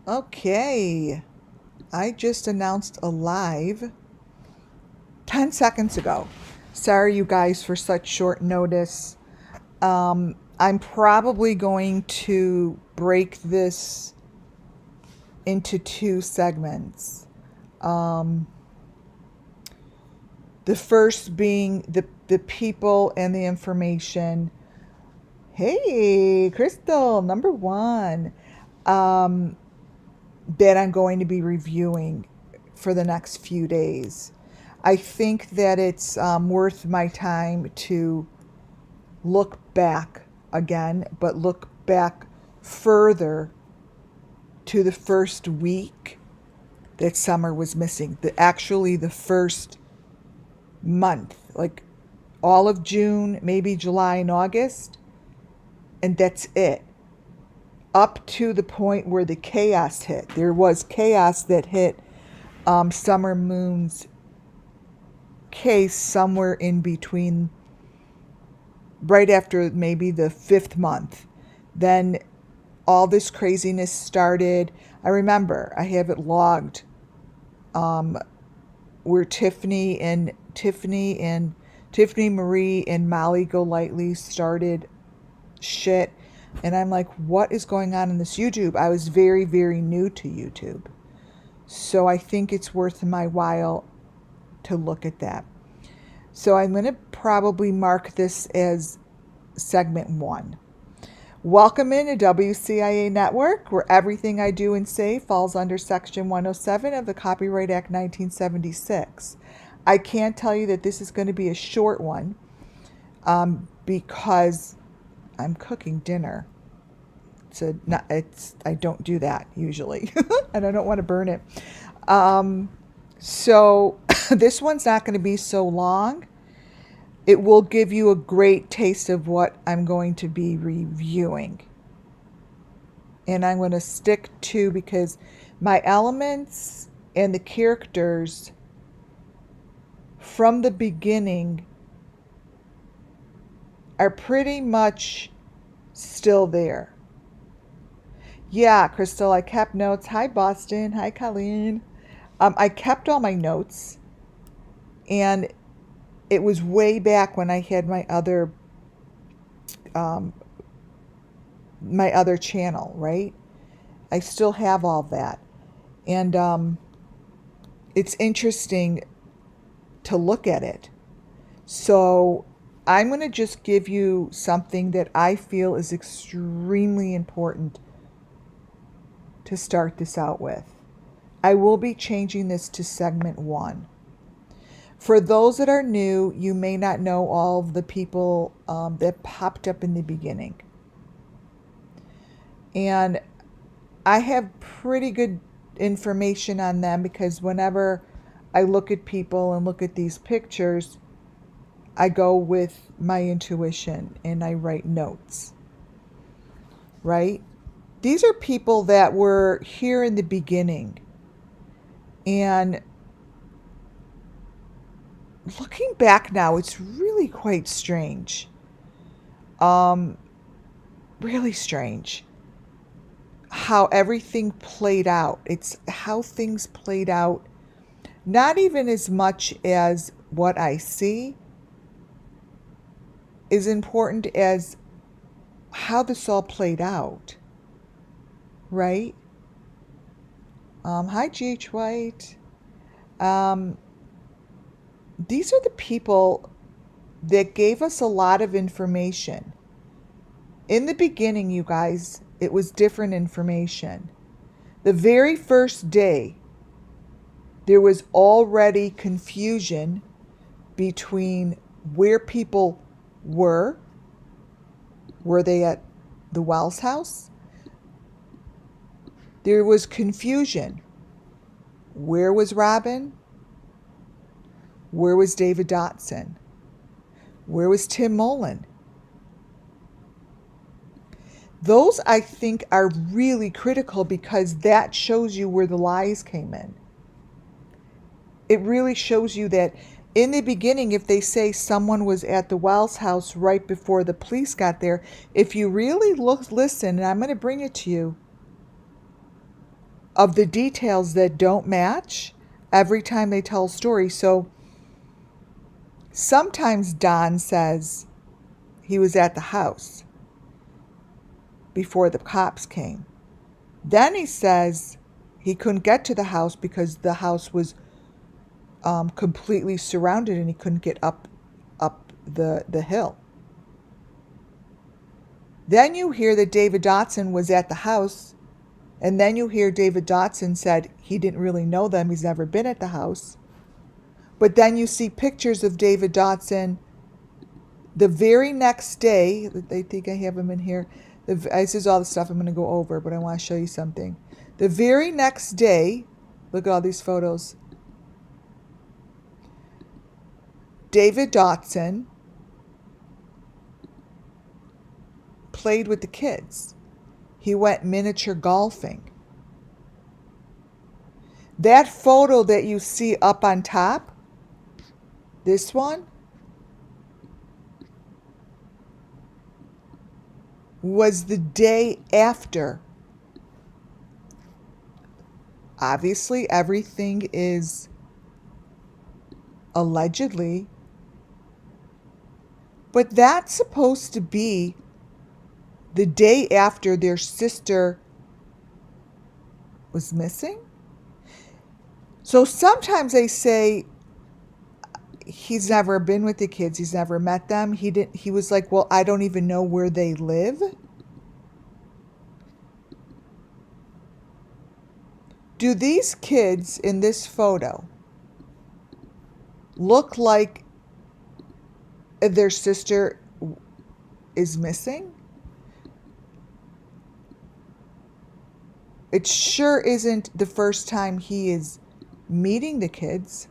Okay, I just announced a live 10 seconds ago. Sorry, you guys, for such short notice. I'm probably going to break this into two segments. Um, the first being the people and the information. Hey, Crystal, number one. Um, that I'm going to be reviewing for the next few days. I think that it's worth my time to look back again, but look back further to the first week that summer was missing. Actually, the first month, like all of June, maybe July and August, and that's it. Up to the point where the chaos hit. There was chaos that hit Summer Moon's case somewhere in between, right after maybe the 5th month. Then all this craziness started. I remember I have it logged where Tiffany Marie and Molly Golightly started shit. And I'm like, what is going on in this YouTube? I was very, very new to YouTube. So I think it's worth my while to look at that. So I'm going to probably mark this as segment 1. Welcome into WCIA Network, where everything I do and say falls under Section 107 of the Copyright Act 1976. I can't tell you that this is going to be a short one because I'm cooking dinner. I don't do that usually, and I don't want to burn it. So this one's not going to be so long. It will give you a great taste of what I'm going to be reviewing. And I'm going to stick to, because my elements and the characters from the beginning are pretty much still there. Yeah, Crystal, I kept notes. Hi, Boston. Hi, Colleen. I kept all my notes, and it was way back when I had my other channel, right? I still have all that, and it's interesting to look at it. So I'm going to just give you something that I feel is extremely important to start this out with. I will be changing this to segment 1. For those that are new, you may not know all of the people that popped up in the beginning. And I have pretty good information on them, because whenever I look at people and look at these pictures, I go with my intuition and I write notes, right? These are people that were here in the beginning. And looking back now, it's really quite strange. Really strange how everything played out. It's how things played out, not even as much as what I see is important as how this all played out, right? Hi, G.H. White. These are the people that gave us a lot of information. In the beginning, you guys, it was different information. The very first day, there was already confusion between where people were. Were they at the Wells house? There was confusion. Where was Robin? Where was David Dotson? Where was Tim Mullen? Those, I think, are really critical, because that shows you where the lies came in. It really shows you that in the beginning, if they say someone was at the Wells house right before the police got there, if you really listen, and I'm going to bring it to you, of the details that don't match every time they tell a story. So sometimes Don says he was at the house before the cops came. Then he says he couldn't get to the house because the house was completely surrounded and he couldn't get up the hill. Then you hear that David Dotson was at the house, and then you hear David Dotson said he didn't really know them, he's never been at the house. But then you see pictures of David Dotson the very next day. I think I have him in here. This is all the stuff I'm going to go over, but I want to show you something. The very next day, look at all these photos. David Dotson played with the kids. He went miniature golfing. That photo that you see up on top, this one, was the day after. Obviously, everything is allegedly, but that's supposed to be the day after their sister was missing. So sometimes they say he's never been with the kids, he's never met them. He was like, well, I don't even know where they live. Do these kids in this photo look like their sister is missing? It sure isn't the first time he is meeting the kids.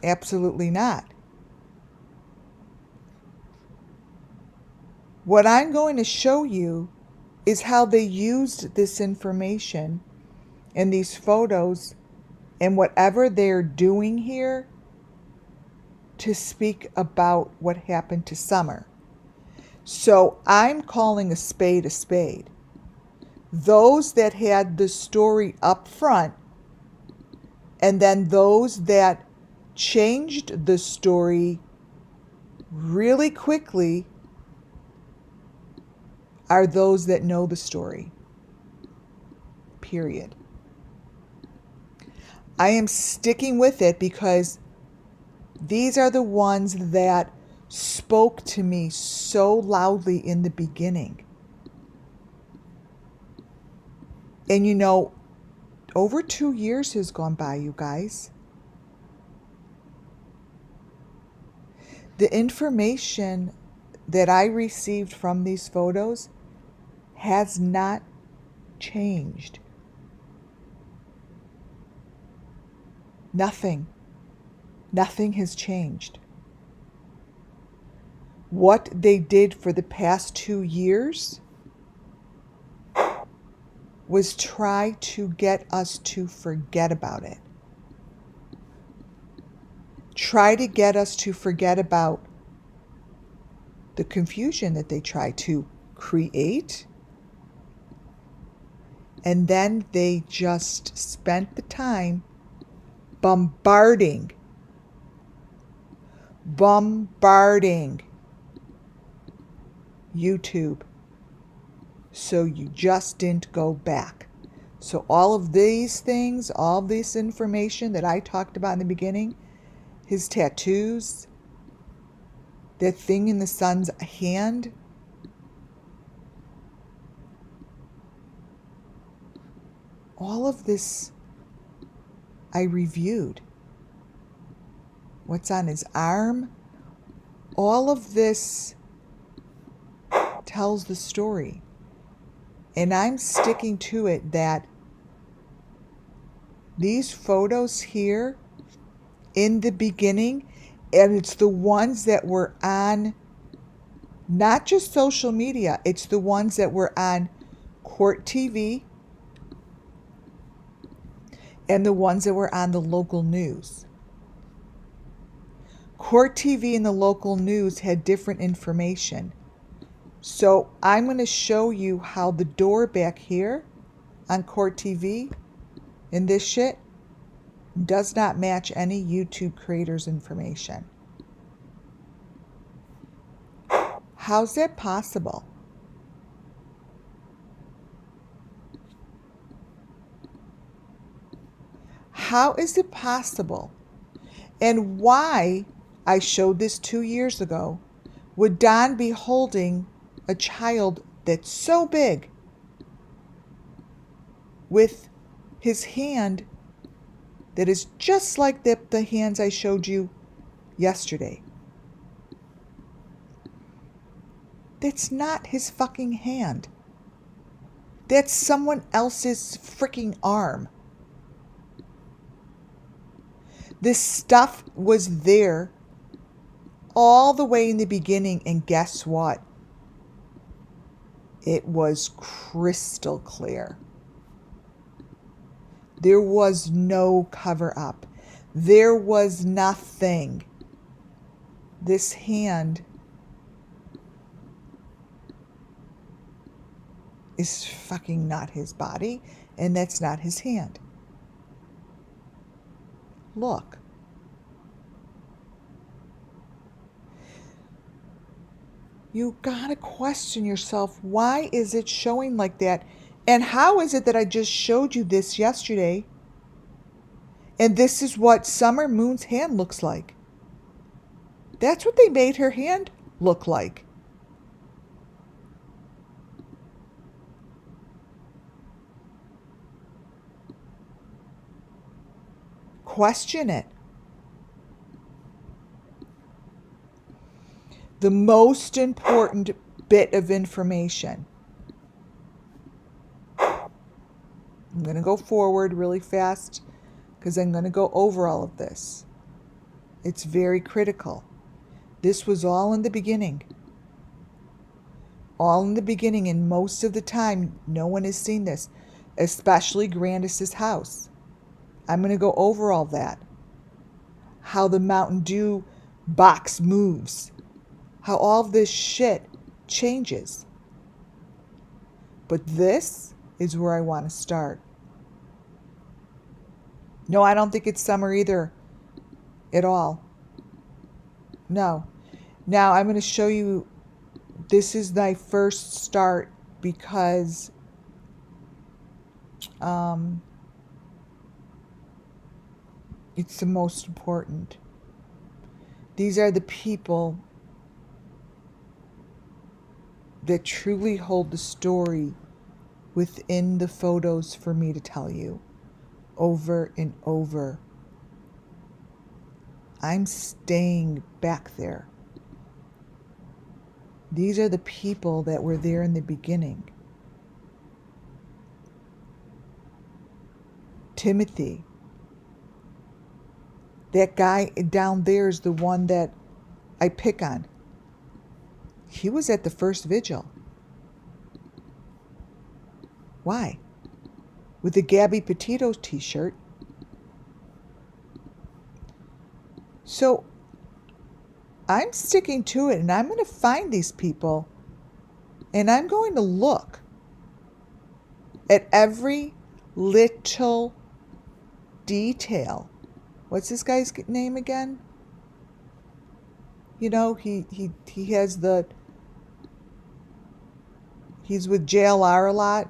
Absolutely not. What I'm going to show you is how they used this information and these photos and whatever they're doing here to speak about what happened to Summer. So I'm calling a spade a spade. Those that had the story up front and then those that changed the story really quickly are those that know the story. Period. I am sticking with it because these are the ones that spoke to me so loudly in the beginning. And you know, over 2 years has gone by, you guys. The information that I received from these photos has not changed. Nothing. Nothing has changed. What they did for the past 2 years was try to get us to forget about it. Try to get us to forget about the confusion that they tried to create. And then they just spent the time bombarding YouTube. So you just didn't go back. So all of these things, all of this information that I talked about in the beginning, his tattoos, that thing in the son's hand, all of this I reviewed. What's on his arm, all of this tells the story. And I'm sticking to it that these photos here in the beginning, and it's the ones that were on not just social media, it's the ones that were on court TV and the ones that were on the local news. Court TV and the local news had different information. So I'm going to show you how the door back here on Court TV in this shit does not match any YouTube creator's information. How's that possible? How is it possible? And why, I showed this 2 years ago, would Don be holding a child that's so big with his hand that is just like the hands I showed you yesterday? That's not his fucking hand. That's someone else's freaking arm. This stuff was there all the way in the beginning, and guess what? It was crystal clear. There was no cover up. There was nothing. This hand is fucking not his body, and that's not his hand. Look. You gotta question yourself. Why is it showing like that? And how is it that I just showed you this yesterday, and this is what Summer Moon's hand looks like? That's what they made her hand look like. Question it. The most important bit of information. I'm going to go forward really fast because I'm going to go over all of this. It's very critical. This was all in the beginning. All in the beginning, and most of the time, no one has seen this, especially Grandis's house. I'm going to go over all that. How the Mountain Dew box moves. How all this shit changes. But this is where I want to start. No, I don't think it's Summer either. At all. No. Now I'm going to show you. This is my first start because it's the most important. These are the people that truly hold the story within the photos for me to tell you over and over. I'm staying back there. These are the people that were there in the beginning. Timothy. That guy down there is the one that I pick on. He was at the first vigil. Why? With the Gabby Petito t-shirt. So I'm sticking to it, and I'm going to find these people, and I'm going to look at every little detail. What's this guy's name again? You know, he has the... He's with JLR a lot.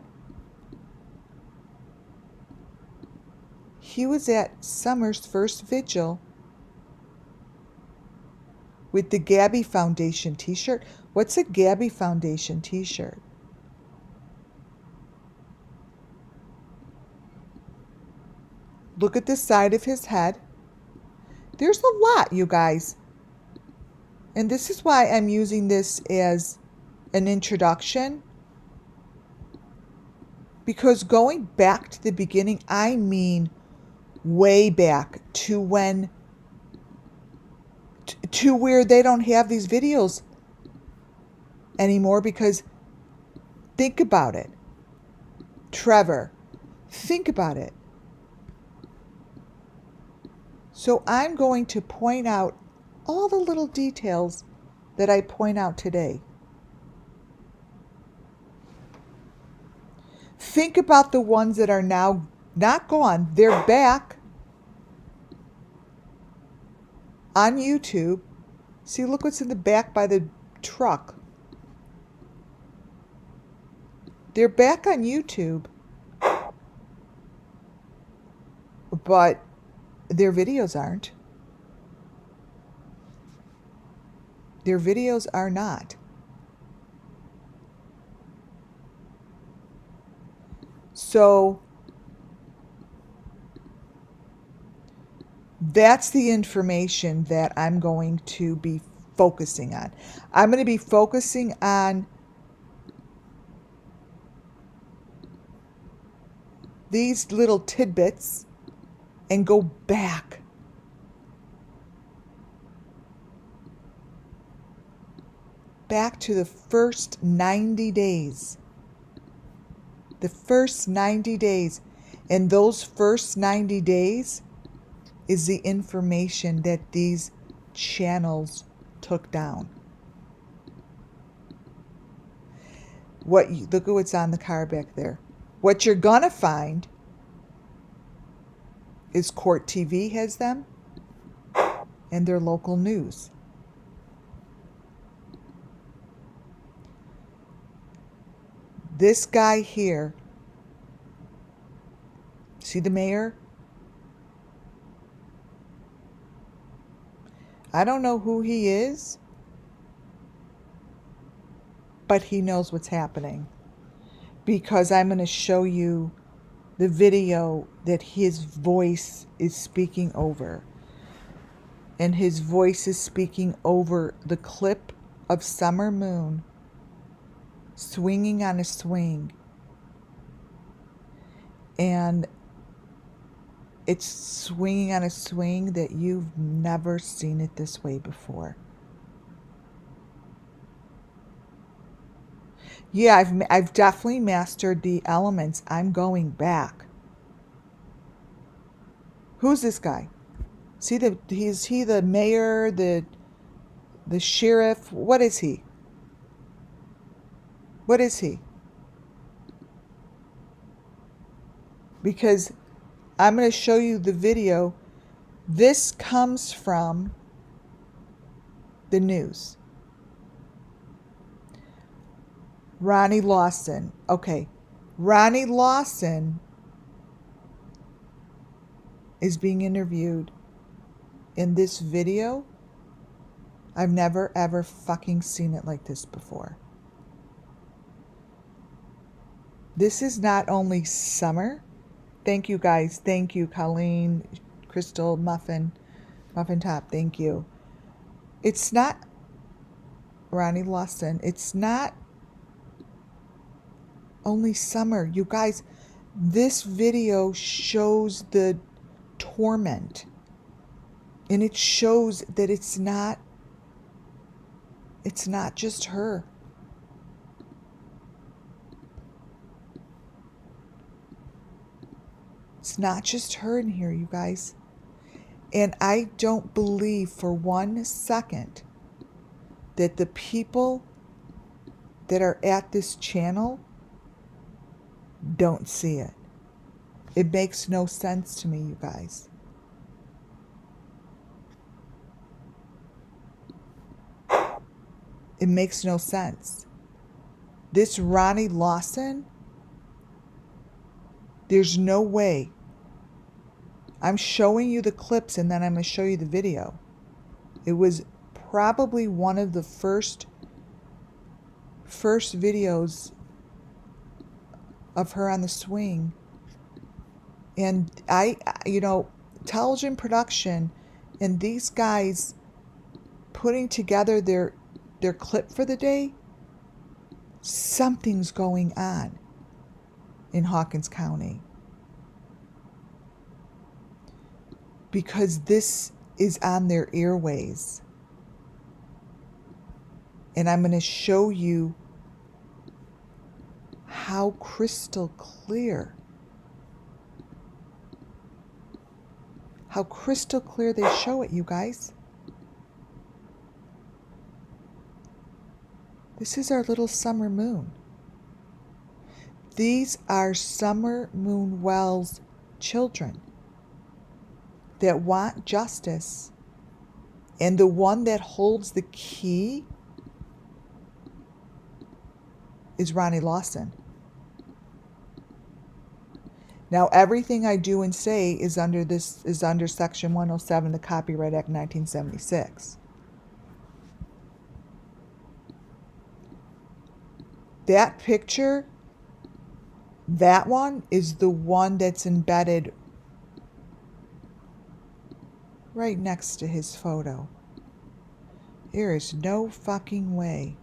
He was at Summer's first vigil with the Gabby Foundation t-shirt. What's a Gabby Foundation t-shirt? Look at the side of his head. There's a lot, you guys. And this is why I'm using this as an introduction. Because going back to the beginning, I mean way back to when, to where they don't have these videos anymore. Because think about it. Trevor, think about it. So I'm going to point out all the little details that I point out today. think about the ones that are now not gone. They're back on YouTube. See, look what's in the back by the truck. They're back on YouTube, but their videos aren't. Their videos are not. So that's the information that I'm going to be focusing on. I'm going to be focusing on these little tidbits and go back. Back to the first 90 days. The first 90 days. And those first 90 days is the information that these channels took down. Look at what's on the car back there. What you're gonna find is Court TV has them and their local news. This guy here, see the mayor? I don't know who he is, but he knows what's happening, because I'm going to show you the video that his voice is speaking over. And his voice is speaking over the clip of Summer Moon swinging on a swing. And it's swinging on a swing that you've never seen it this way before. Yeah, I've definitely mastered the elements. I'm going back. Who's this guy? See, is he the mayor, the sheriff? What is he? What is he? Because I'm going to show you the video. This comes from the news. Ronnie Lawson. Okay. Ronnie Lawson is being interviewed in this video. I've never ever fucking seen it like this before. This is not only summer. Thank you guys. Thank you, Colleen, Crystal, Muffin Top. Thank you. It's not Ronnie Lawson. It's not only summer. You guys, this video shows the torment. And it shows that it's not just her. It's not just her in here, you guys. And I don't believe for 1 second that the people that are at this channel don't see it. It makes no sense to me, you guys. It makes no sense. This Ronnie Lawson, there's no way. I'm showing you the clips and then I'm going to show you the video. It was probably one of the first videos of her on the swing. And television production and these guys putting together their clip for the day, something's going on in Hawkins County. Because this is on their airways. And I'm going to show you how crystal clear they show it, you guys. This is our little summer moon. These are SUMMERWELLS children that want justice. And the one that holds the key is Ronnie Lawson. Now, everything I do and say is under Section 107, the Copyright Act 1976. That picture, that one is the one that's embedded right next to his photo. There is no fucking way.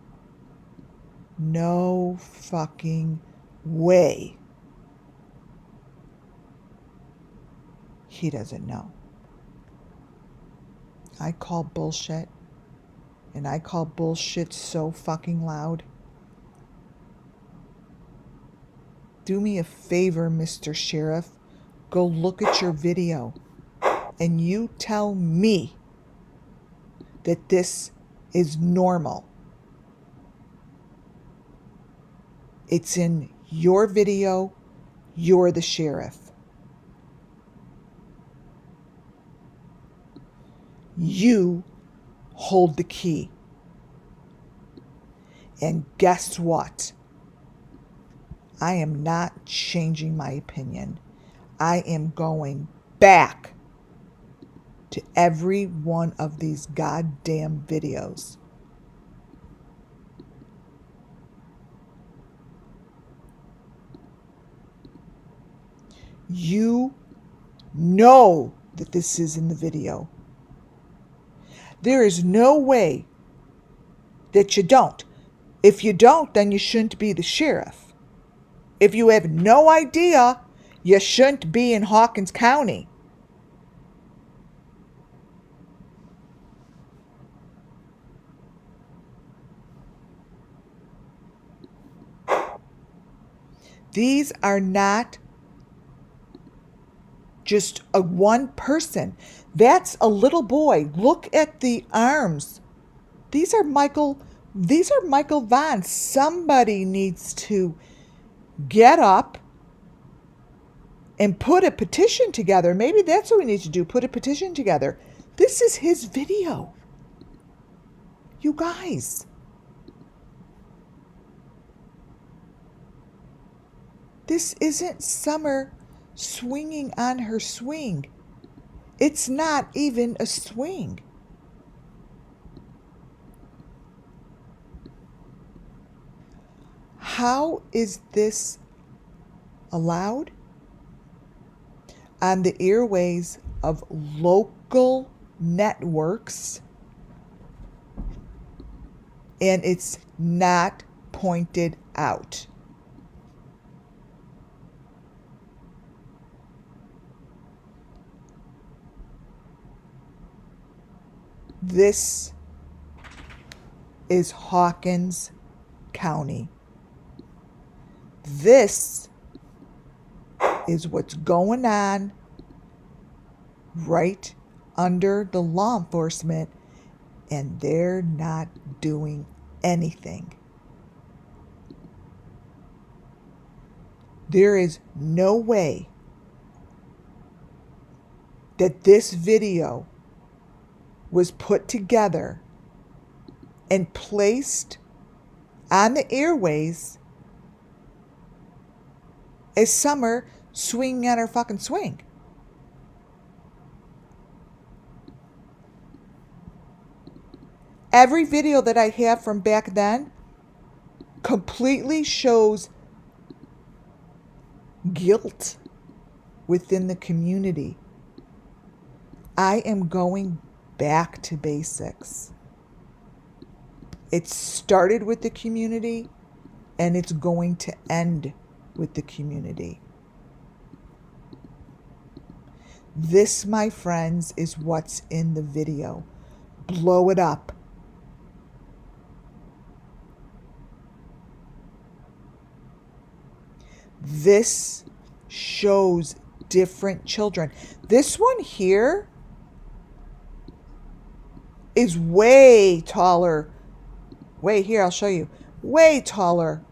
No fucking way. He doesn't know. I call bullshit, and I call bullshit so fucking loud. Do me a favor, Mr. Sheriff. Go look at your video, and you tell me that this is normal. It's in your video. You're the sheriff. You hold the key. And guess what? I am not changing my opinion. I am going back to every one of these goddamn videos. You know that this is in the video. There is no way that you don't. If you don't, then you shouldn't be the sheriff. If you have no idea, you shouldn't be in Hawkins County. These are not just a one person. That's a little boy. Look at the arms. These are Michael Vaughn. Somebody needs to get up and put a petition together. Maybe that's what we need to do. Put a petition together. This is his video. You guys. This isn't Summer swinging on her swing. It's not even a swing. How is this allowed? On the airways of local networks, and it's not pointed out. This is Hawkins County. This is what's going on right under the law enforcement, and they're not doing anything. There is no way that this video was put together and placed on the airways as Summer swinging on her fucking swing. Every video that I have from back then completely shows guilt within the community. I am going back to basics. It started with the community, and it's going to end with the community. This, my friends, is what's in the video. Blow it up. This shows different children. This one here is way taller. Wait, here, I'll show you. Way taller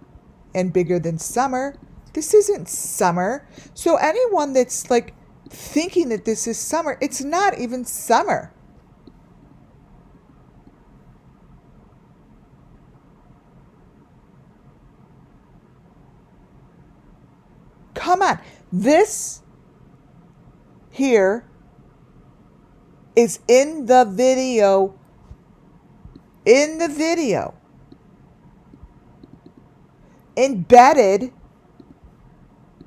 and bigger than Summer. This isn't summer. So anyone that's like thinking that this is summer, it's not even summer. Come on. This here is in the video. In the video. Embedded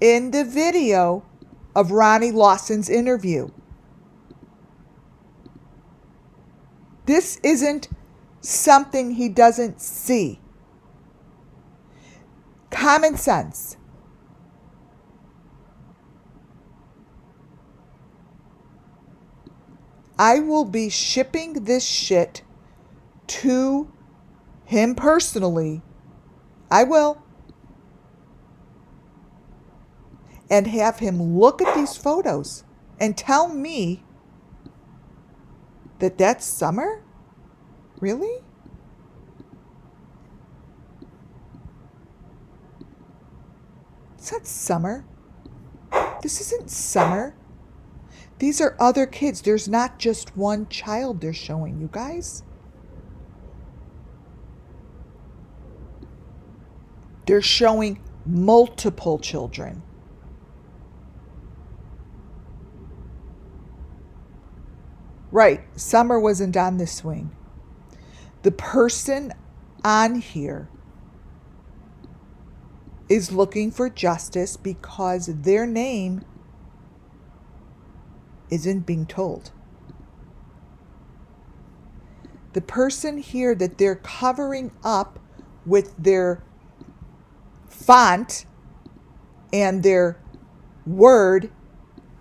in the video of Ronnie Lawson's interview. This isn't something he doesn't see. Common sense. I will be shipping this shit to him personally. I will. And have him look at these photos and tell me that that's summer? Really? It's not summer. This isn't summer. These are other kids. There's not just one child they're showing, you guys. They're showing multiple children. Right, Summer wasn't on this swing. The person on here is looking for justice because their name isn't being told. The person here that they're covering up with their font and their word,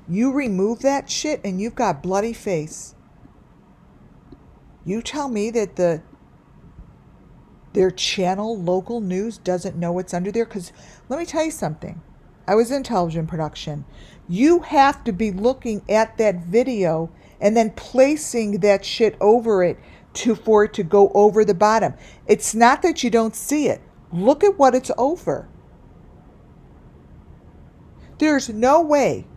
you remove that shit and you've got bloody face. You tell me that their channel, local news, doesn't know what's under there? Because let me tell you something. I was in television production. You have to be looking at that video and then placing that shit over it for it to go over the bottom. It's not that you don't see it. Look at what it's over. There's no way.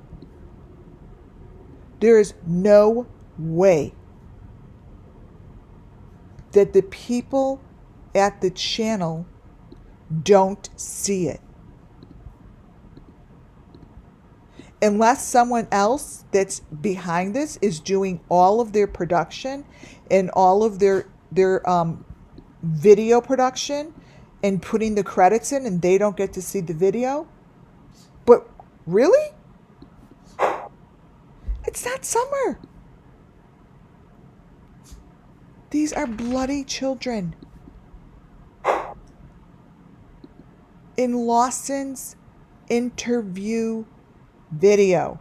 There is no way that the people at the channel don't see it. Unless someone else that's behind this is doing all of their production and all of their video production and putting the credits in and they don't get to see the video. But really? It's not summer. These are bloody children. In Lawson's interview video.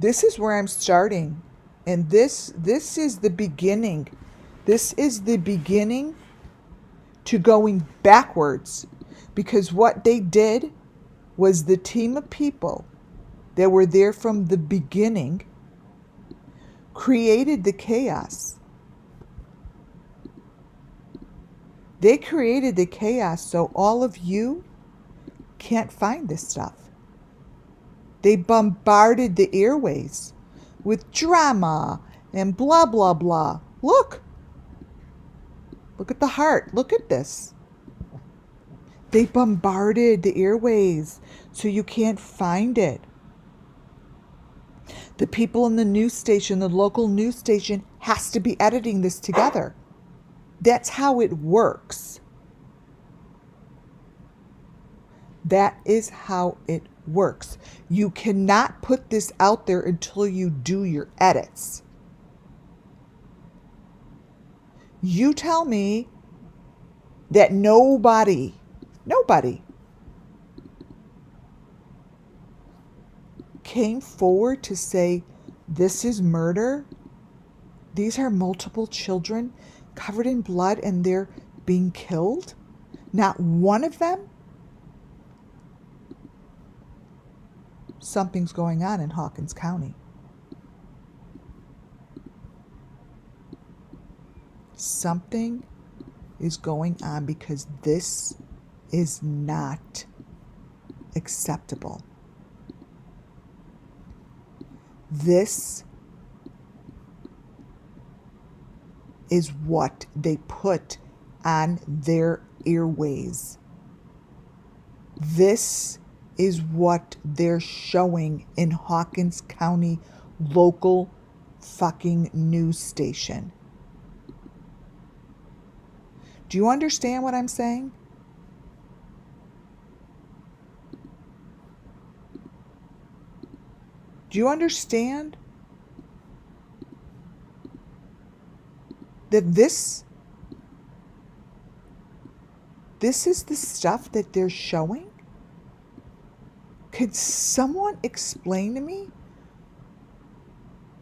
This is where I'm starting. And this is the beginning. This is the beginning to going backwards. Because what they did was the team of people that were there from the beginning created the chaos. They created the chaos so all of you can't find this stuff. They bombarded the airways with drama and blah, blah, blah. Look at the heart. Look at this. They bombarded the airways so you can't find it. The people in the news station, the local news station, has to be editing this together. That's how it works. That is how it works. You cannot put this out there until you do your edits. You tell me that nobody came forward to say this is murder. These are multiple children covered in blood and they're being killed. Not one of them. Something's going on in Hawkins County. Something is going on because this is not acceptable. This is what they put on their airways. This is what they're showing in Hawkins County local fucking news station. Do you understand what I'm saying? Do you understand that this is the stuff that they're showing? Could someone explain to me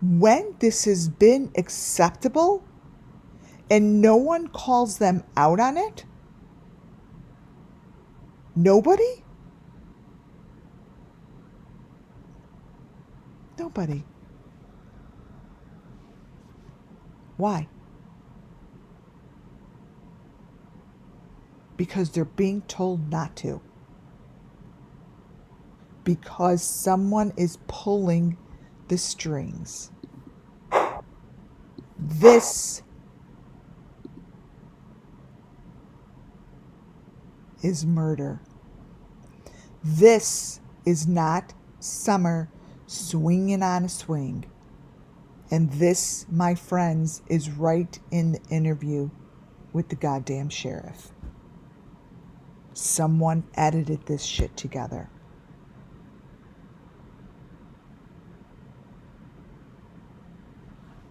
when this has been acceptable and no one calls them out on it? Nobody? Nobody. Why? Because they're being told not to. Because someone is pulling the strings. This is murder. This is not Summer swinging on a swing. And this, my friends, is right in the interview with the goddamn sheriff. Someone edited this shit together.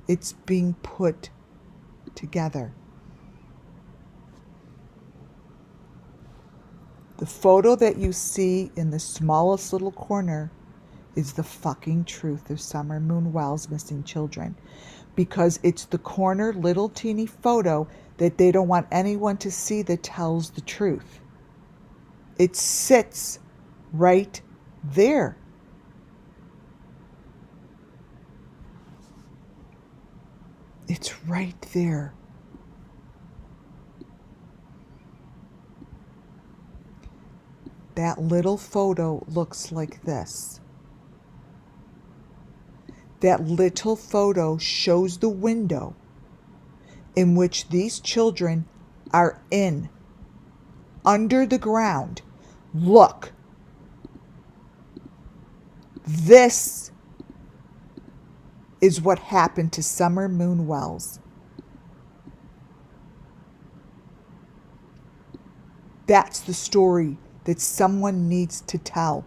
It's being put together. The photo that you see in the smallest little corner is the fucking truth of Summer Moon Wells' missing children. Because it's the corner little teeny photo that they don't want anyone to see that tells the truth. It sits right there. It's right there. That little photo looks like this. That little photo shows the window in which these children are in, under the ground. Look. This is what happened to Summer Moon Wells. That's the story that someone needs to tell.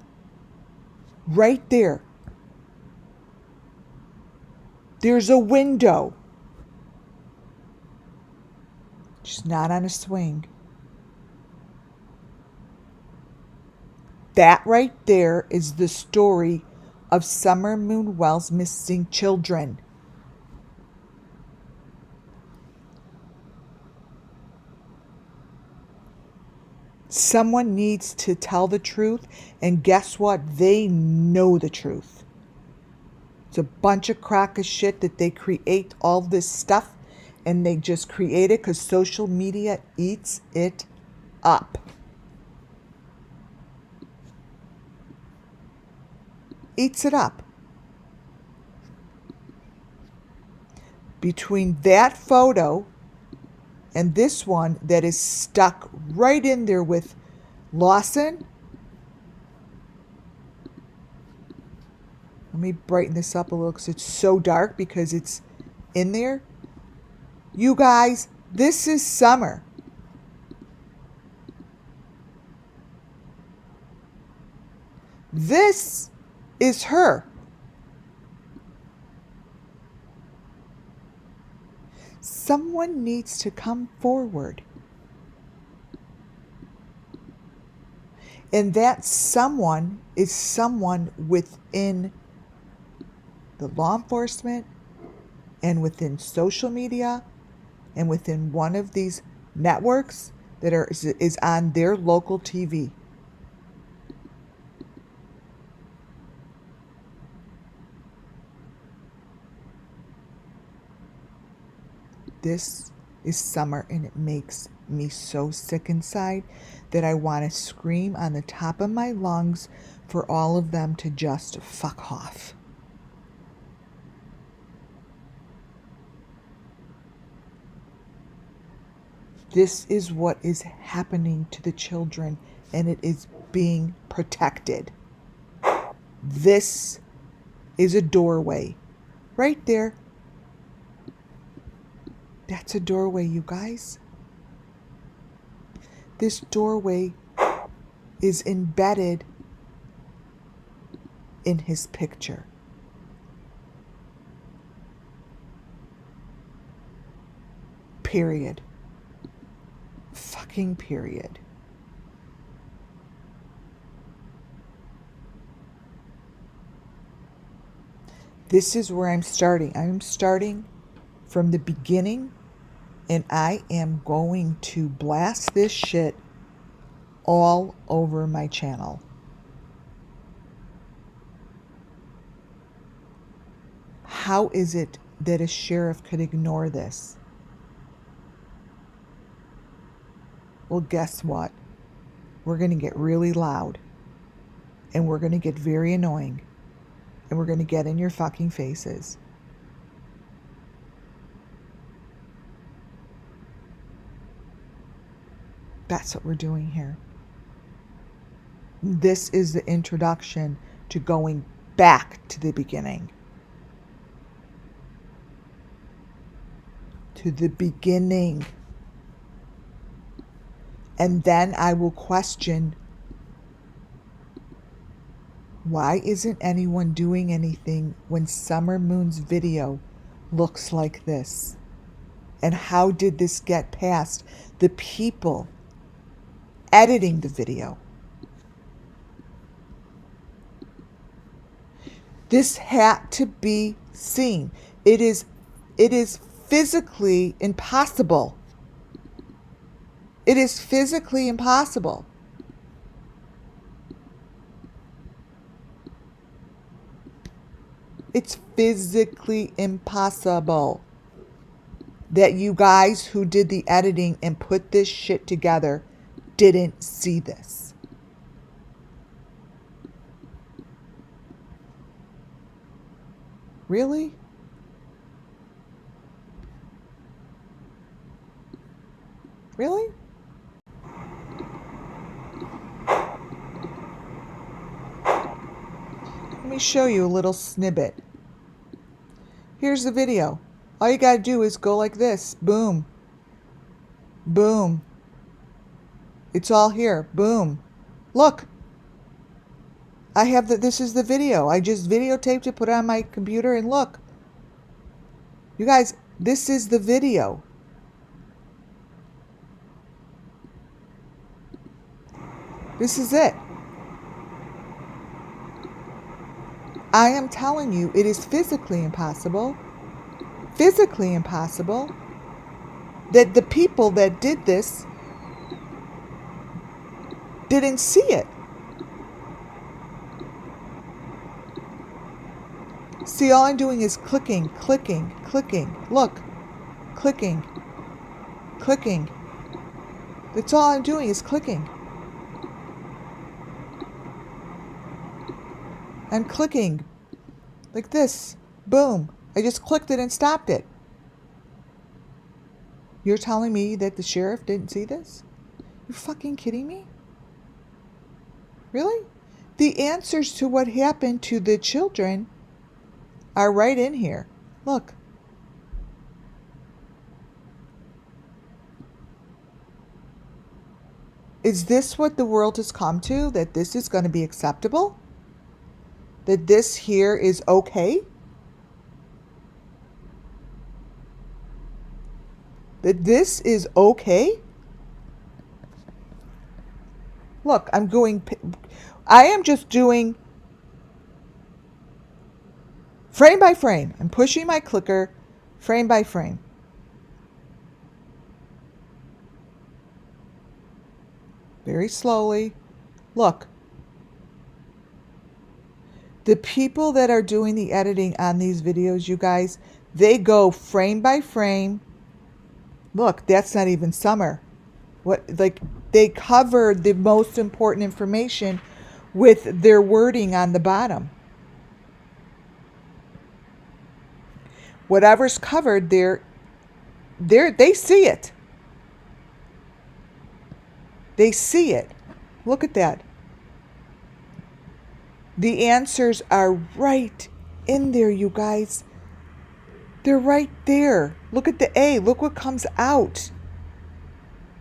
Right there. There's a window. She's not on a swing. That right there is the story of Summer Moon Wells' missing children. Someone needs to tell the truth, and guess what? They know the truth. It's a bunch of crock of shit that they create all this stuff, and they just create it because social media eats it up. Eats it up. Between that photo and this one that is stuck right in there with Lawson. Let me brighten this up a little because it's so dark because it's in there. You guys, this is Summer. This is her. Someone needs to come forward. And that someone is someone within the law enforcement and within social media and within one of these networks that is on their local TV. This is Summer, and it makes me so sick inside that I want to scream on the top of my lungs for all of them to just fuck off. This is what is happening to the children, and it is being protected. This is a doorway. Right there. That's a doorway, you guys. This doorway is embedded in his picture. Period. Fucking period. This is where I'm starting. I'm starting from the beginning, and I am going to blast this shit all over my channel. How is it that a sheriff could ignore this? Well, guess what? We're going to get really loud, and we're going to get very annoying, and we're going to get in your fucking faces. That's what we're doing here. This is the introduction to going back to the beginning. To the beginning. And then I will question, why isn't anyone doing anything when Summer Moon's video looks like this? And how did this get past the people editing the video? This had to be seen. It is physically impossible. It is physically impossible. It's physically impossible that you guys who did the editing and put this shit together didn't see this. Really? Really? Let me show you a little snippet. Here's the video. All you gotta do is go like this. Boom. Boom. It's all here. Boom. Look. I have this is the video. I just videotaped it, put it on my computer, and look. You guys, this is the video. This is it. I am telling you, it is physically impossible that the people that did this didn't see it. See, all I'm doing is clicking. Look, clicking. That's all I'm doing is clicking. I'm clicking like this. Boom. I just clicked it and stopped it. You're telling me that the sheriff didn't see this? You fucking kidding me? Really? The answers to what happened to the children are right in here. Look. Is this what the world has come to? That this is going to be acceptable? That this here is okay? That this is okay? Look, I am just doing frame by frame. I'm pushing my clicker frame by frame. Very slowly. Look. The people that are doing the editing on these videos, you guys, they go frame by frame Look, that's not even summer. What, like, they covered the most important information with their wording on the bottom. Whatever's covered, they see it. They see it. Look at that. The answers are right in there, you guys. They're right there. Look at the A. Look what comes out.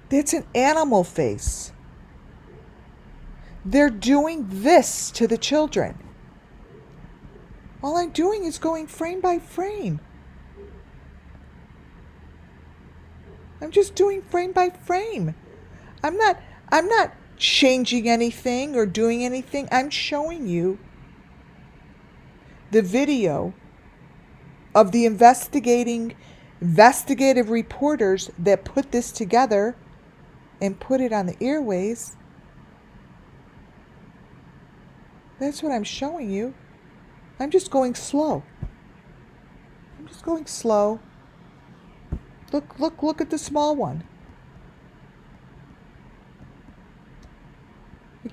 That's an animal face. They're doing this to the children. All I'm doing is going frame by frame. I'm just doing frame by frame. I'm not changing anything or doing anything. I'm showing you the video of the investigative reporters that put this together and put it on the airways. That's what I'm showing you. I'm just going slow. I'm just going slow. Look at the small one.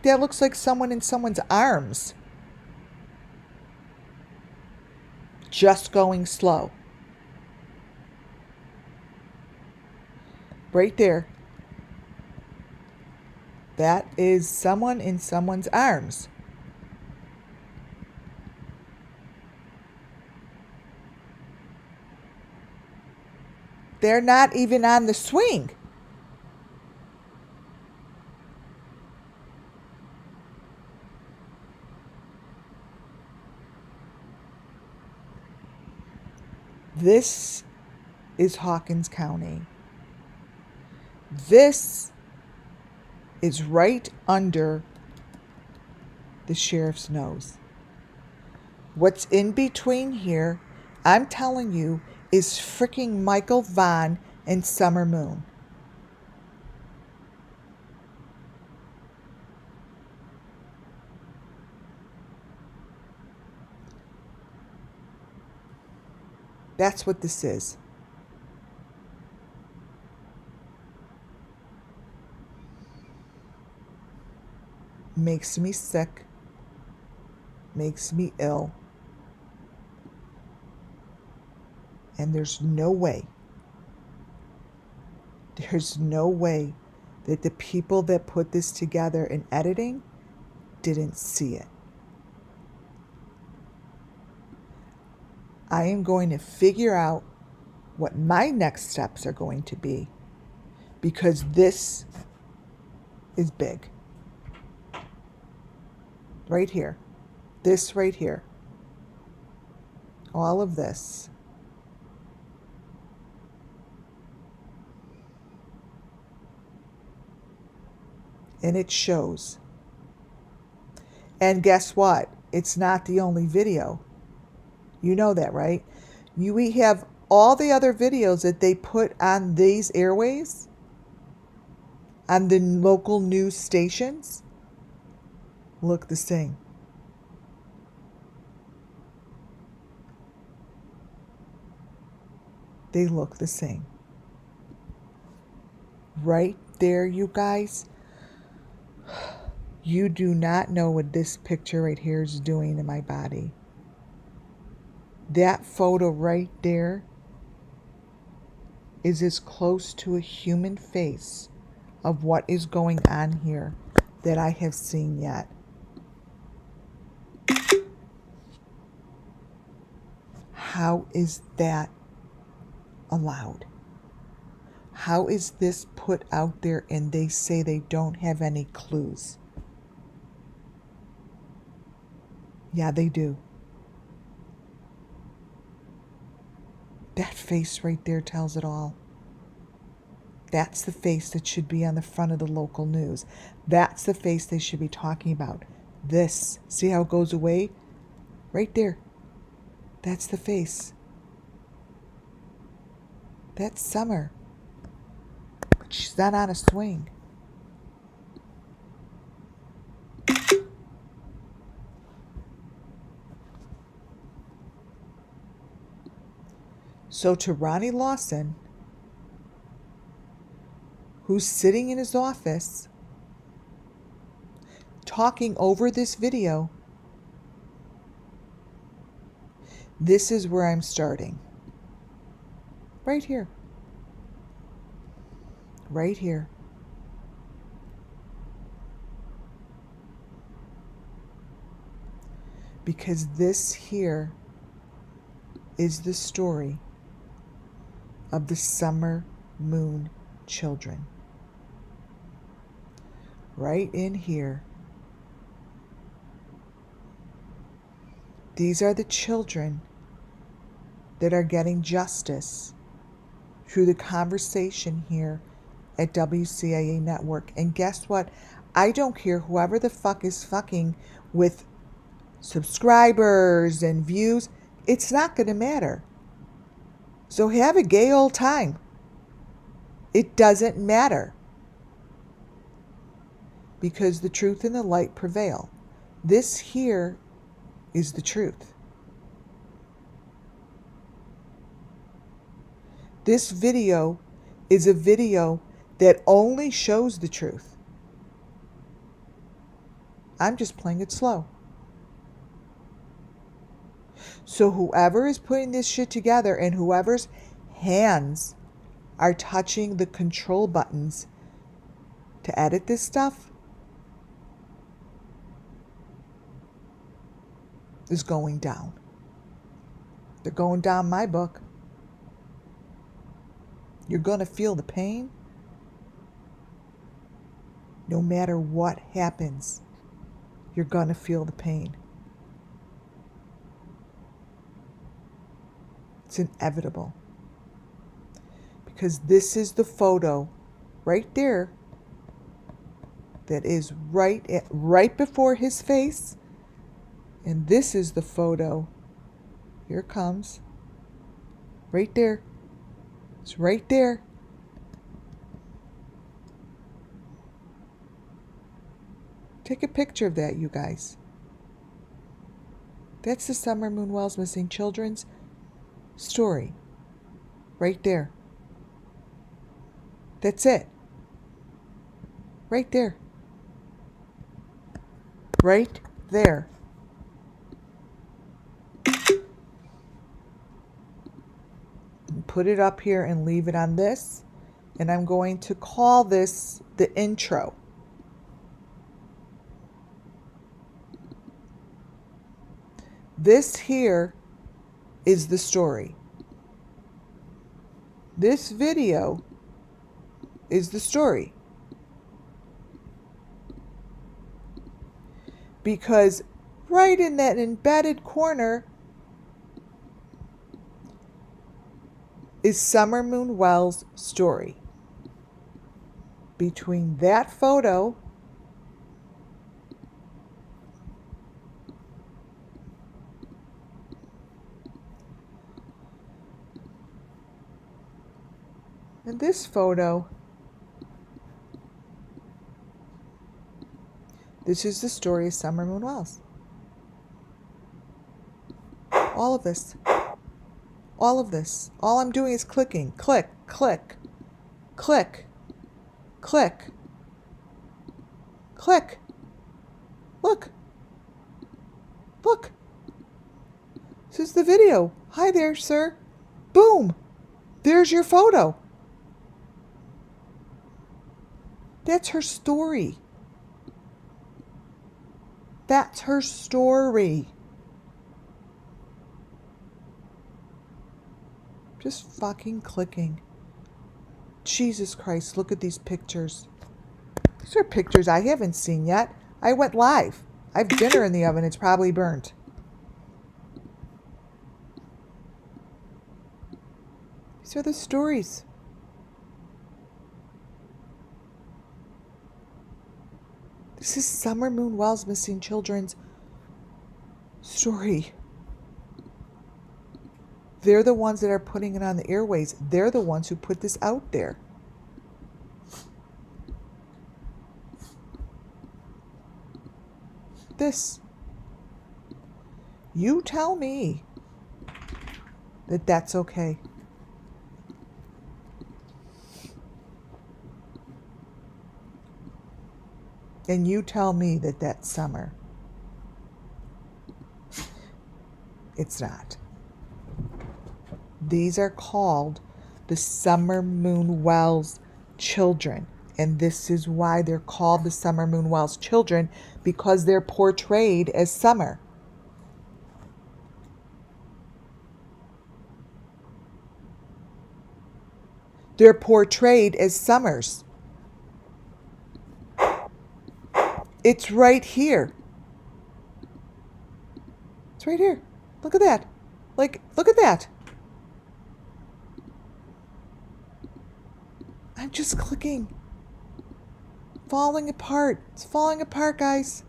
That looks like someone in someone's arms. Just going slow. Right there. That is someone in someone's arms. They're not even on the swing. This is Hawkins County. This is right under the sheriff's nose. What's in between here, I'm telling you, is freaking Michael Vaughn and Summer Moon. That's what this is. Makes me sick. Makes me ill. And there's no way that the people that put this together in editing didn't see it. I am going to figure out what my next steps are going to be, because this is big. Right here. This right here. All of this. And it shows. And guess what? It's not the only video. You know that, right? We have all the other videos that they put on these airways, on the local news stations, look the same. They look the same. Right there, you guys. You do not know what this picture right here is doing to my body. That photo right there is as close to a human face of what is going on here that I have seen yet. How is that allowed? How is this put out there and they say they don't have any clues? Yeah, they do. That face right there tells it all. That's the face that should be on the front of the local news. That's the face they should be talking about. This, see how it goes away? Right there. That's the face. That's Summer. But she's not on a swing. So to Ronnie Lawson, who's sitting in his office talking over this video, this is where I'm starting. Right here. Right here. Because this here is the story of the summer moon children. Right in here. These are the children that are getting justice through the conversation here at WCIA Network. And guess what? I don't care whoever the fuck is fucking with subscribers and views. It's not going to matter. So have a gay old time. It doesn't matter. Because the truth and the light prevail. This here is the truth. This video is a video that only shows the truth. I'm just playing it slow. So whoever is putting this shit together and whoever's hands are touching the control buttons to edit this stuff is going down. They're going down my book. You're going to feel the pain no matter what happens. You're going to feel the pain. It's inevitable. Because this is the photo right there that is right before his face. And this is the photo. Here it comes. Right there. It's right there. Take a picture of that, you guys. That's the Summer Moon Wells Missing Children's story. Right there. That's it. Right there. Right there. Put it up here and leave it on this. And I'm going to call this the intro. This here is the story. This video is the story. Because right in that embedded corner is Summer Moon Wells' story. Between that photo and this photo, this is the story of Summer Moon Wells. All of this. All of this. All I'm doing is clicking. Click, click, click, click, click. Look. Look. This is the video. Hi there, sir. Boom. There's your photo. That's her story. That's her story. Just fucking clicking. Jesus Christ, look at these pictures. These are pictures I haven't seen yet. I went live. I have dinner in the oven. It's probably burnt. These are the stories. This is Summer Moon Wells Missing Children's story. They're the ones that are putting it on the airways. They're the ones who put this out there. This. You tell me that that's okay. And you tell me that that's summer. It's not. These are called the SUMMERWELLS children. And this is why they're called the SUMMERWELLS children, because they're portrayed as summer. They're portrayed as summers. It's right here. It's right here. Look at that. Like, look at that. I'm just clicking. Falling apart. It's falling apart, guys.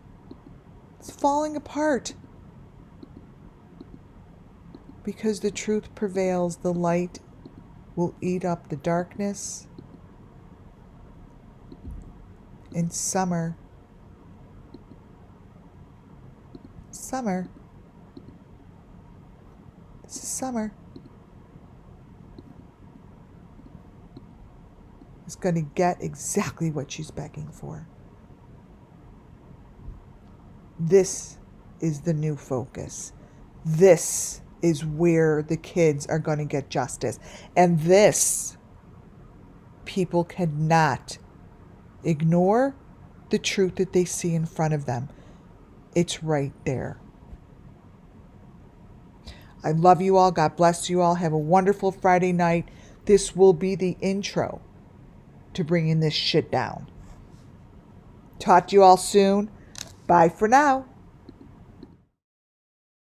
It's falling apart. Because the truth prevails, the light will eat up the darkness. And summer this is summer, is going to get exactly what she's begging for. This is the new focus. This is where the kids are going to get justice. And this, people cannot ignore the truth that they see in front of them. It's right there. I love you all. God bless you all. Have a wonderful Friday night. This will be the intro to bringing this shit down. Talk to you all soon. Bye for now.